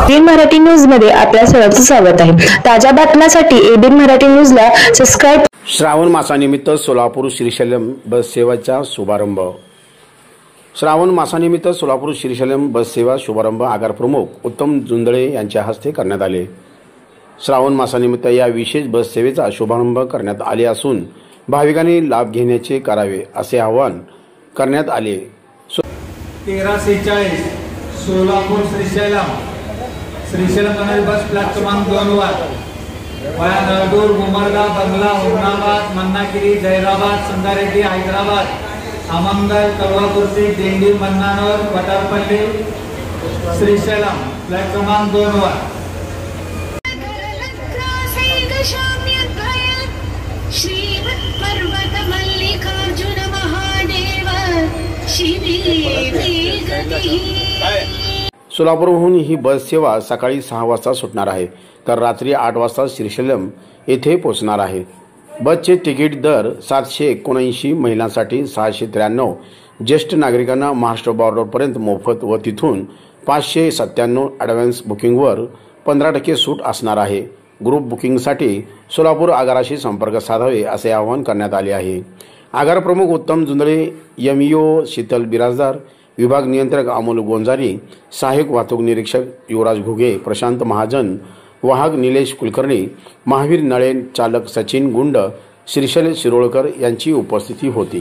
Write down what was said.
ABN Marathi news मध्ये आपल्या सर्वांचं स्वागत आहे। ताज्या बातम्यांसाठी एबीएन मराठी न्यूजला सबस्क्राइब। श्रावण मासानिमित्त सोलापूर श्रीशैल्यम बस सेवाचा शुभारंभ। श्रावण मासानिमित्त सोलापूर श्रीशैल्यम बस सेवा शुभारंभ आगार प्रमुख उत्तम जुंदळे यांच्या हस्ते करण्यात आले। श्रावण मासानिमित्त या विशेष बस सेवेचा शुभारंभ करण्यात आले असून भाविकांनी लाभ घेण्याचे करावे असे आवाहन करण्यात आले। 1346 सोलापूर श्रीशैल्यम बस प्लॅटफॉर्म 2 वर वया नळदूर मुमर्दा बंगला हुमनाबाद मन्नागिरी जैराबाद संगारेड्डी हैदराबाद आमंगल कल्वाकुर्ती दिंडी मन्नानोर वटारपल्ली श्रीशैल्यम प्लॅटफॉर्म 2 वर सोलापूरहून ही बस सेवा सकाळी 6 वाजता सुटणार आहे तर रात्री 8 वाजता श्रीशैल्यम येथे पोहोचणार आहे। बसचे तिकीट दर 779, महिलांसाठी 693, ज्येष्ठ नागरिकांना महाराष्ट्र बॉर्डरपर्यंत मोफत व तिथून 597 ॲडव्हान्स बुकिंगवर 15% सूट असणार आहे। ग्रुप बुकिंगसाठी सोलापूर आगाराशी संपर्क साधावे असे आवाहन करण्यात आले आहे। आगार प्रमुख उत्तम जुंदळे, एमईओ शीतल बिराजदार, विभाग नियंत्रक अमोल गोंजारी, सहाय्यक वाहतूक निरीक्षक युवराज घुगे, प्रशांत महाजन, वाहक निलेश कुलकर्णी, महावीर नळे, चालक सचिन गुंड, श्रीशैल शिरोळकर यांची उपस्थिती होती।